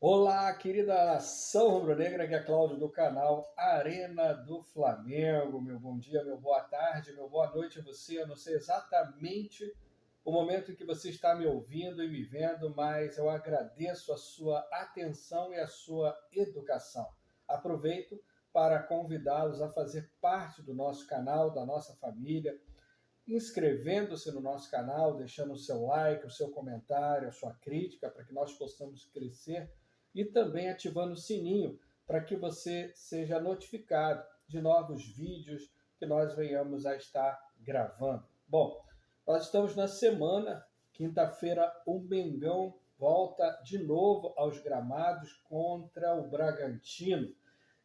Olá, querida nação rubro-negra, aqui é Cláudio do canal Arena do Flamengo. Meu bom dia, meu boa tarde, meu boa noite a você. Eu não sei exatamente o momento em que você está me ouvindo e me vendo, mas eu agradeço a sua atenção e a sua educação. Aproveito para convidá-los a fazer parte do nosso canal, da nossa família, inscrevendo-se no nosso canal, deixando o seu like, o seu comentário, a sua crítica, para que nós possamos crescer e também ativando o sininho para que você seja notificado de novos vídeos que nós venhamos a estar gravando. Bom, nós estamos na semana, quinta-feira, o Mengão volta de novo aos gramados contra o Bragantino.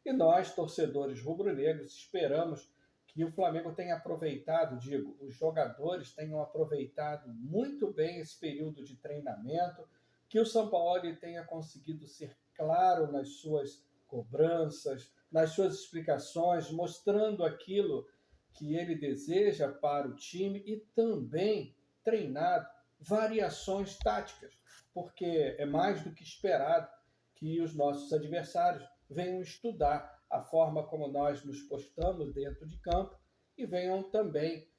E nós, torcedores rubro-negros, esperamos que o Flamengo tenha aproveitado, os jogadores tenham aproveitado muito bem esse período de treinamento, que o Sampaoli tenha conseguido ser claro nas suas cobranças, nas suas explicações, mostrando aquilo que ele deseja para o time e também treinado variações táticas, porque é mais do que esperado que os nossos adversários venham estudar a forma como nós nos postamos dentro de campo e venham também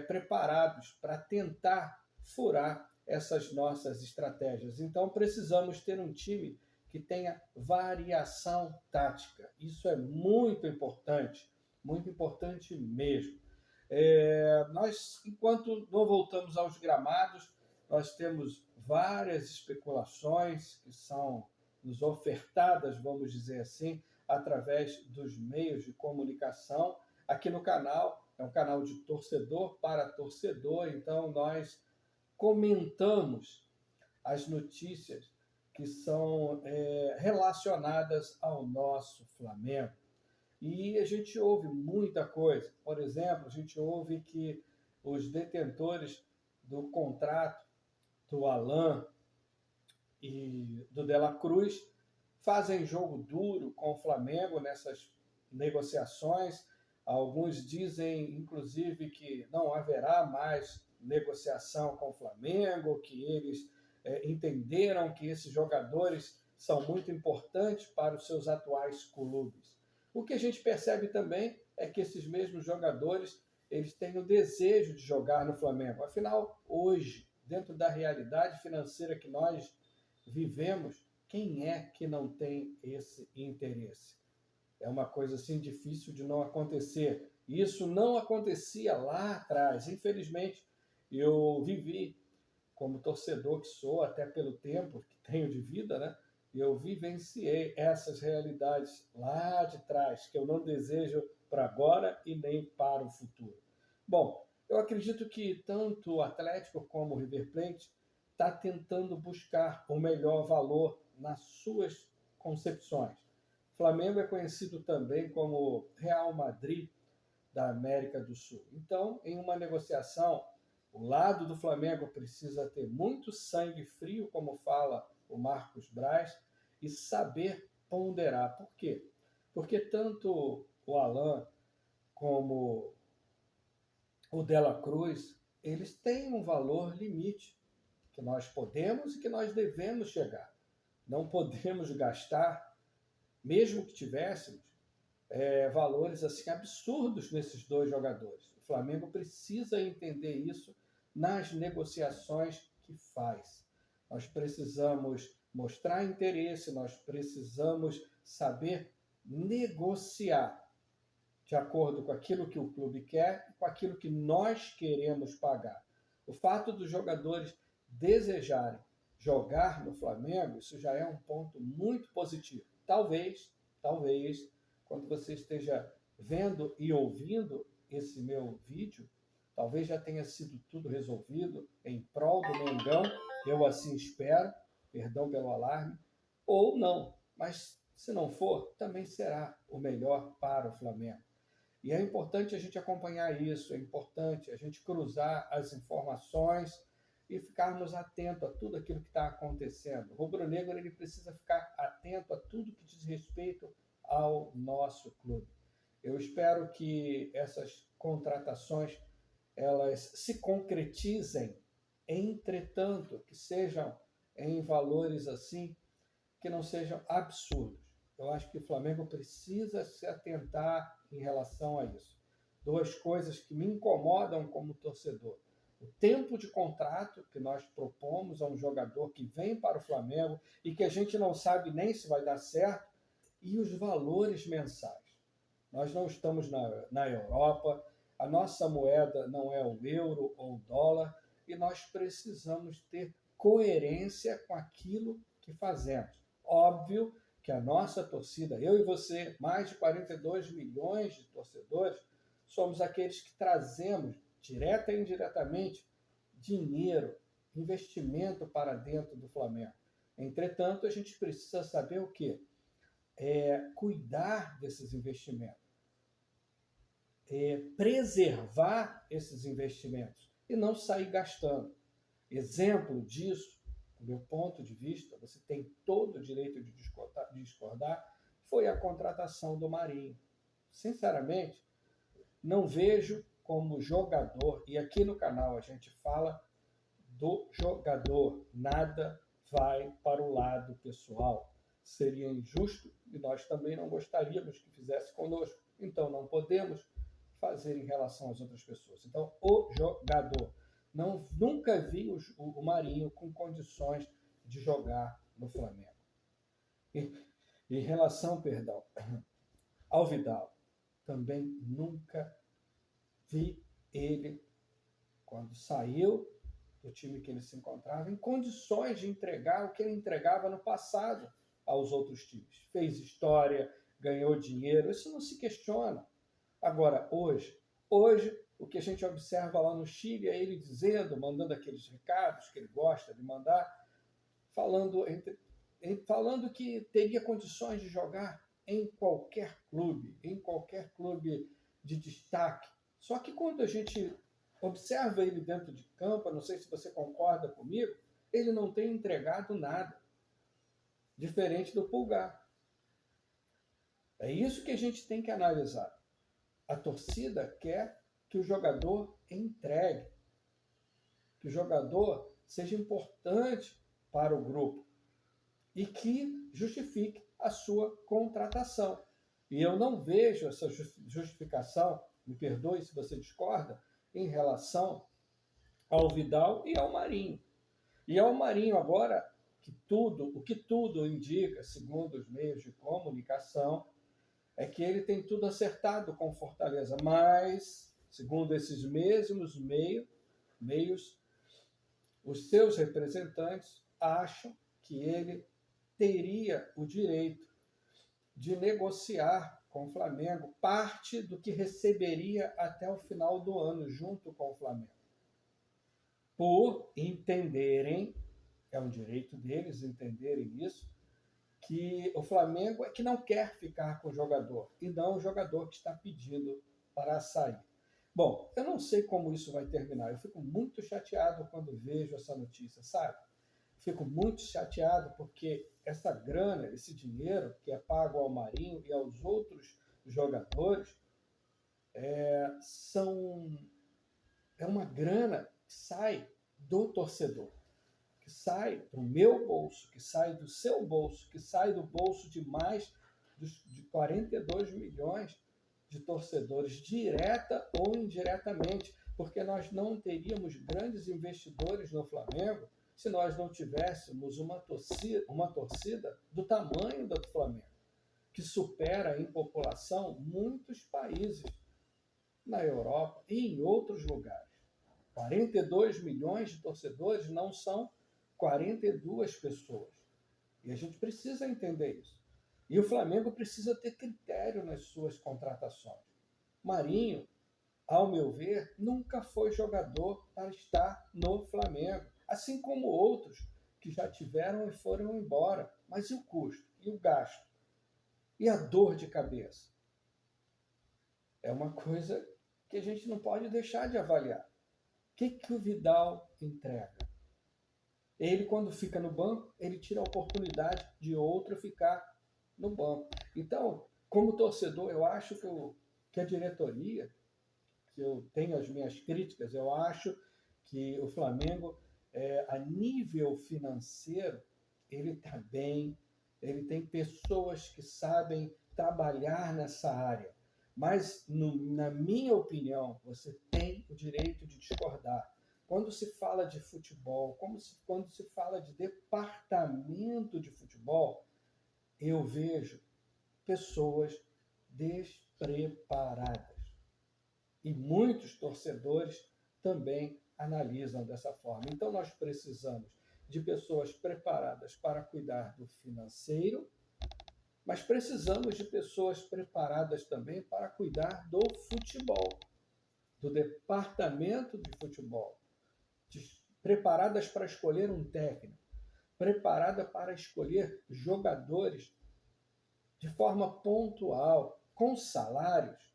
preparados para tentar furar essas nossas estratégias. Então, precisamos ter um time que tenha variação tática. Isso é muito importante mesmo. Nós, enquanto não voltamos aos gramados, nós temos várias especulações que são nos ofertadas, vamos dizer assim, através dos meios de comunicação. Aqui no canal, é um canal de torcedor para torcedor, então nós comentamos as notícias que são relacionadas ao nosso Flamengo. E a gente ouve muita coisa. Por exemplo, a gente ouve que os detentores do contrato do Alan e do De La Cruz fazem jogo duro com o Flamengo nessas negociações. Alguns dizem, inclusive, que não haverá mais negociação com o Flamengo, que eles entenderam que esses jogadores são muito importantes para os seus atuais clubes. O que a gente percebe também é que esses mesmos jogadores eles têm o desejo de jogar no Flamengo. Afinal, hoje, dentro da realidade financeira que nós vivemos, quem é que não tem esse interesse? É uma coisa assim difícil de não acontecer. Isso não acontecia lá atrás. Infelizmente, eu vivi como torcedor que sou, até pelo tempo que tenho de vida, né? Eu vivenciei essas realidades lá de trás, que eu não desejo para agora e nem para o futuro. Bom, eu acredito que tanto o Atlético como o River Plate está tentando buscar o melhor valor nas suas concepções. O Flamengo é conhecido também como Real Madrid da América do Sul. Então, em uma negociação, o lado do Flamengo precisa ter muito sangue frio, como fala o Marcos Braz, e saber ponderar. Por quê? Porque tanto o Alan como o De La Cruz, eles têm um valor limite que nós podemos e que nós devemos chegar. Não podemos gastar, mesmo que tivéssemos, valores assim absurdos nesses dois jogadores. O Flamengo precisa entender isso nas negociações que faz. Nós precisamos mostrar interesse, nós precisamos saber negociar de acordo com aquilo que o clube quer e com aquilo que nós queremos pagar. O fato dos jogadores desejarem jogar no Flamengo, isso já é um ponto muito positivo. Talvez, quando você esteja vendo e ouvindo esse meu vídeo, talvez já tenha sido tudo resolvido em prol do Mengão, eu assim espero, perdão pelo alarme, ou não. Mas se não for, também será o melhor para o Flamengo. E é importante a gente acompanhar isso, é importante a gente cruzar as informações e ficarmos atentos a tudo aquilo que está acontecendo. O rubro-negro ele precisa ficar atento a tudo que diz respeito ao nosso clube. Eu espero que essas contratações elas se concretizem, entretanto, que sejam em valores assim que não sejam absurdos. Eu acho que o Flamengo precisa se atentar em relação a isso. Duas coisas que me incomodam como torcedor: o tempo de contrato que nós propomos a um jogador que vem para o Flamengo e que a gente não sabe nem se vai dar certo, e os valores mensais. Nós não estamos na Europa, a nossa moeda não é o euro ou o dólar, e nós precisamos ter coerência com aquilo que fazemos. Óbvio que a nossa torcida, eu e você, mais de 42 milhões de torcedores, somos aqueles que trazemos, direta e indiretamente, dinheiro, investimento para dentro do Flamengo. Entretanto, a gente precisa saber o quê? Cuidar desses investimentos, preservar esses investimentos e não sair gastando. Exemplo disso, do meu ponto de vista, você tem todo o direito de discordar, foi a contratação do Marinho. Sinceramente, não vejo como jogador, e aqui no canal a gente fala do jogador, nada vai para o lado pessoal. Seria injusto e nós também não gostaríamos que fizesse conosco. Então não podemos fazer em relação às outras pessoas. Então, o jogador. Nunca vi o Marinho com condições de jogar no Flamengo. Em relação, perdão, ao Vidal, também nunca vi ele, quando saiu do time que ele se encontrava, em condições de entregar o que ele entregava no passado aos outros times. Fez história, ganhou dinheiro, isso não se questiona. Agora, hoje, o que a gente observa lá no Chile é ele dizendo, mandando aqueles recados que ele gosta de mandar, falando que teria condições de jogar em qualquer clube de destaque. Só que quando a gente observa ele dentro de campo, não sei se você concorda comigo, ele não tem entregado nada, diferente do Pulgar. É isso que a gente tem que analisar. A torcida quer que o jogador entregue, que o jogador seja importante para o grupo e que justifique a sua contratação. E eu não vejo essa justificação, me perdoe se você discorda, em relação ao Vidal e ao Marinho. E ao Marinho agora, o que tudo indica, segundo os meios de comunicação, é que ele tem tudo acertado com Fortaleza, mas, segundo esses mesmos meios, os seus representantes acham que ele teria o direito de negociar com o Flamengo parte do que receberia até o final do ano, junto com o Flamengo. Por entenderem, é um direito deles entenderem isso, que o Flamengo é que não quer ficar com o jogador, e não o jogador que está pedindo para sair. Bom, eu não sei como isso vai terminar. Eu fico muito chateado quando vejo essa notícia, sabe? Fico muito chateado porque essa grana, esse dinheiro que é pago ao Marinho e aos outros jogadores, é uma grana que sai do torcedor, que sai do meu bolso, que sai do seu bolso, que sai do bolso de mais de 42 milhões de torcedores, direta ou indiretamente, porque nós não teríamos grandes investidores no Flamengo se nós não tivéssemos uma torcida do tamanho da do Flamengo, que supera em população muitos países na Europa e em outros lugares. 42 milhões de torcedores não são 42 pessoas. E a gente precisa entender isso. E o Flamengo precisa ter critério nas suas contratações. Marinho, ao meu ver, nunca foi jogador para estar no Flamengo, assim como outros que já tiveram e foram embora. Mas e o custo? E o gasto? E a dor de cabeça? É uma coisa que a gente não pode deixar de avaliar. O que o Vidal entrega? Ele, quando fica no banco, ele tira a oportunidade de outro ficar no banco. Então, como torcedor, eu acho que a diretoria, que eu tenho as minhas críticas, eu acho que o Flamengo, a nível financeiro, ele está bem, ele tem pessoas que sabem trabalhar nessa área. Mas, na minha opinião, você tem o direito de discordar. Quando se fala de futebol, quando se fala de departamento de futebol, eu vejo pessoas despreparadas. E muitos torcedores também analisam dessa forma. Então, nós precisamos de pessoas preparadas para cuidar do financeiro, mas precisamos de pessoas preparadas também para cuidar do futebol, do departamento de futebol, preparadas para escolher um técnico, preparada para escolher jogadores de forma pontual, com salários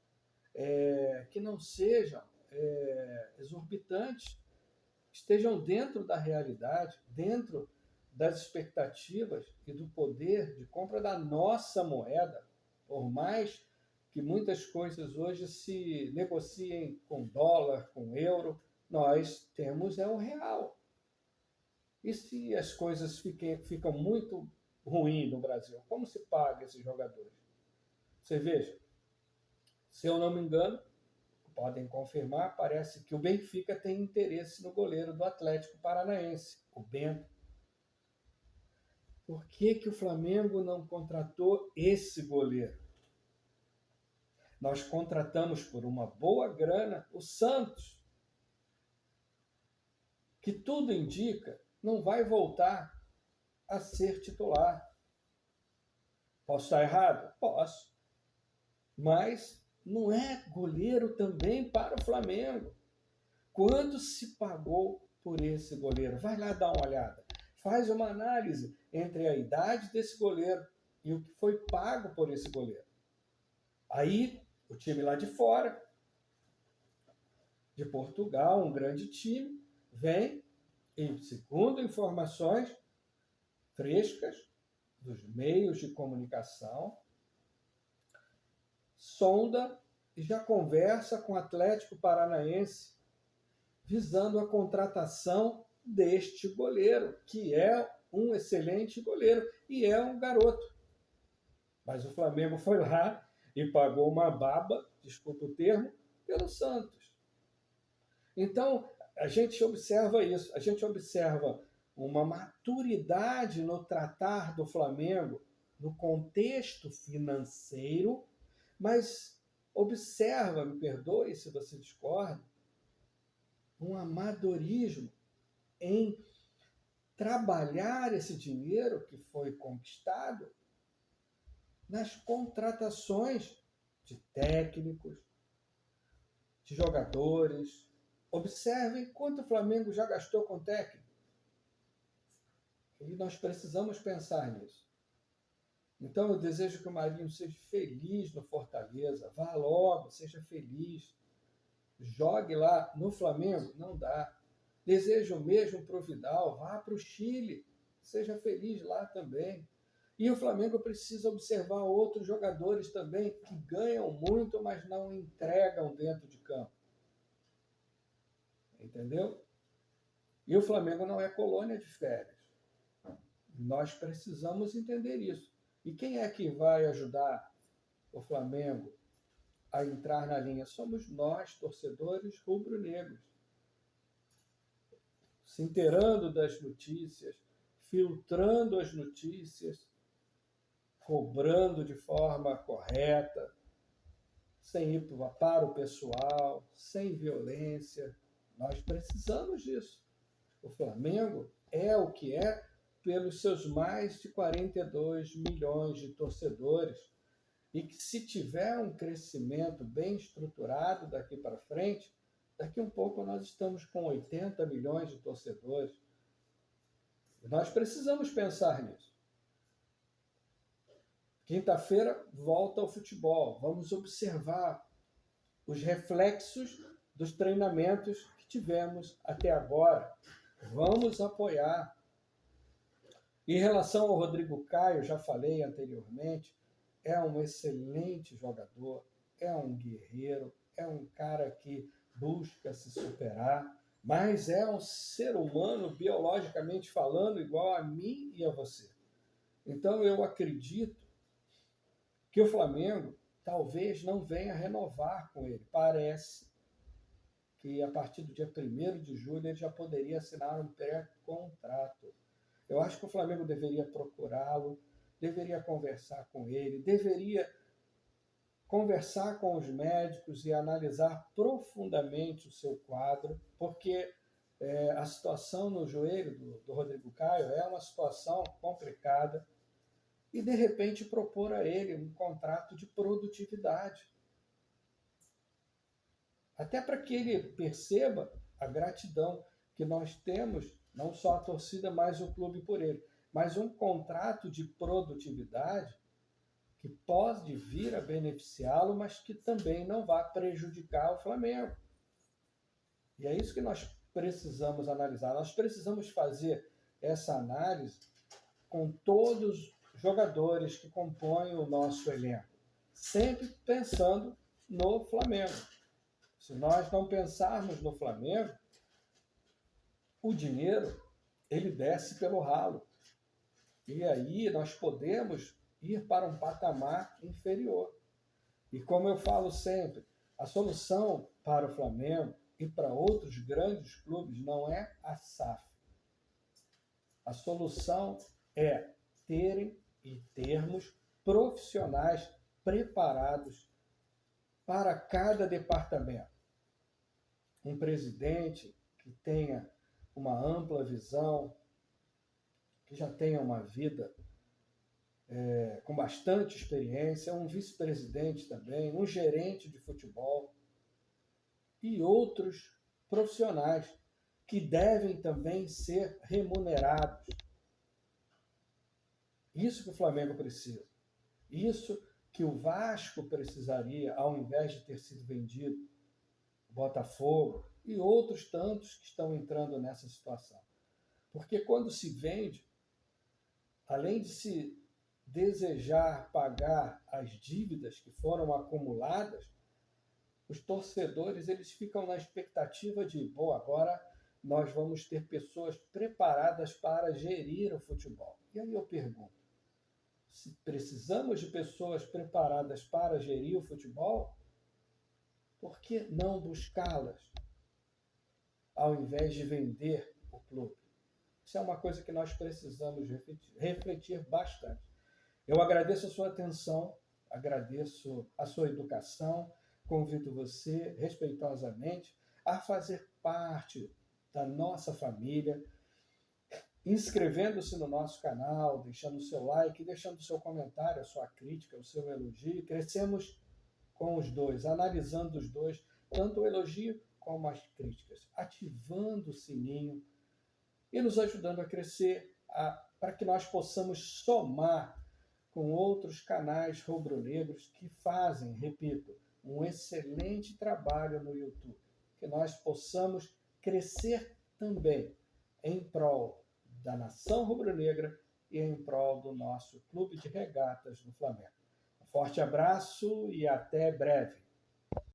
que não sejam exorbitantes, estejam dentro da realidade, dentro das expectativas e do poder de compra da nossa moeda, por mais que muitas coisas hoje se negociem com dólar, com euro, nós temos o real. E se as coisas ficam muito ruins no Brasil, como se paga esses jogadores? Você veja, se eu não me engano, podem confirmar, parece que o Benfica tem interesse no goleiro do Atlético Paranaense, o Bento. Por que o Flamengo não contratou esse goleiro? Nós contratamos por uma boa grana o Santos, que tudo indica não vai voltar a ser titular. Posso estar errado? Posso. Mas não é goleiro também para o Flamengo. Quanto se pagou por esse goleiro? Vai lá dar uma olhada. Faz uma análise entre a idade desse goleiro e o que foi pago por esse goleiro. Aí, o time lá de fora, de Portugal, um grande time, vem e, segundo informações frescas dos meios de comunicação, sonda e já conversa com o Atlético Paranaense visando a contratação deste goleiro, que é um excelente goleiro e é um garoto. Mas o Flamengo foi lá e pagou uma baba, desculpa o termo, pelo Santos. Então, a gente observa isso, a gente observa uma maturidade no tratar do Flamengo no contexto financeiro, mas observa, me perdoe se você discorda, um amadorismo em trabalhar esse dinheiro que foi conquistado nas contratações de técnicos, de jogadores. Observem quanto o Flamengo já gastou com técnico. E nós precisamos pensar nisso. Então eu desejo que o Marinho seja feliz no Fortaleza. Vá logo, seja feliz. Jogue lá no Flamengo? Não dá. Desejo mesmo para o Vidal, vá para o Chile, seja feliz lá também. E o Flamengo precisa observar outros jogadores também que ganham muito, mas não entregam dentro de campo. Entendeu? E o Flamengo não é colônia de férias. Nós precisamos entender isso. E quem é que vai ajudar o Flamengo a entrar na linha? Somos nós, torcedores rubro-negros. Se inteirando das notícias, filtrando as notícias, cobrando de forma correta, sem ir para o pessoal, sem violência. Nós precisamos disso. O Flamengo é o que é pelos seus mais de 42 milhões de torcedores e que, se tiver um crescimento bem estruturado daqui para frente, daqui um pouco nós estamos com 80 milhões de torcedores. Nós precisamos pensar nisso. Quinta-feira volta ao futebol. Vamos observar os reflexos dos treinamentos que tivemos até agora. Vamos apoiar. Em relação ao Rodrigo Caio, já falei anteriormente, é um excelente jogador, é um guerreiro, é um cara que busca se superar, mas é um ser humano, biologicamente falando, igual a mim e a você. Então eu acredito que o Flamengo talvez não venha renovar com ele. Parece que a partir do dia 1º de julho ele já poderia assinar um pré-contrato. Eu acho que o Flamengo deveria procurá-lo, deveria conversar com ele, deveria conversar com os médicos e analisar profundamente o seu quadro, porque a situação no joelho do Rodrigo Caio é uma situação complicada, e de repente propor a ele um contrato de produtividade. Até para que ele perceba a gratidão que nós temos, não só a torcida, mas o clube por ele, mas um contrato de produtividade que pode vir a beneficiá-lo, mas que também não vá prejudicar o Flamengo. E é isso que nós precisamos analisar. Nós precisamos fazer essa análise com todos os jogadores que compõem o nosso elenco, sempre pensando no Flamengo. Se nós não pensarmos no Flamengo, o dinheiro ele desce pelo ralo. E aí nós podemos ir para um patamar inferior. E como eu falo sempre, a solução para o Flamengo e para outros grandes clubes não é a SAF. A solução é terem e termos profissionais preparados para cada departamento. Um presidente que tenha uma ampla visão, que já tenha uma vida com bastante experiência, um vice-presidente também, um gerente de futebol e outros profissionais que devem também ser remunerados. Isso que o Flamengo precisa. Isso que o Vasco precisaria, ao invés de ter sido vendido, o Botafogo e outros tantos que estão entrando nessa situação. Porque quando se vende, além de se desejar pagar as dívidas que foram acumuladas, os torcedores eles ficam na expectativa de, agora nós vamos ter pessoas preparadas para gerir o futebol. E aí eu pergunto, se precisamos de pessoas preparadas para gerir o futebol, por que não buscá-las ao invés de vender o clube? Isso é uma coisa que nós precisamos refletir bastante. Eu agradeço a sua atenção, agradeço a sua educação, convido você, respeitosamente, a fazer parte da nossa família, inscrevendo-se no nosso canal, deixando o seu like, deixando o seu comentário, a sua crítica, o seu elogio. Crescemos com os dois, analisando os dois, tanto o elogio como as críticas, ativando o sininho e nos ajudando a crescer, para que nós possamos somar com outros canais rubro-negros que fazem, repito, um excelente trabalho no YouTube. Que nós possamos crescer também em prol da nação rubro-negra e em prol do nosso clube de regatas do Flamengo. Um forte abraço e até breve.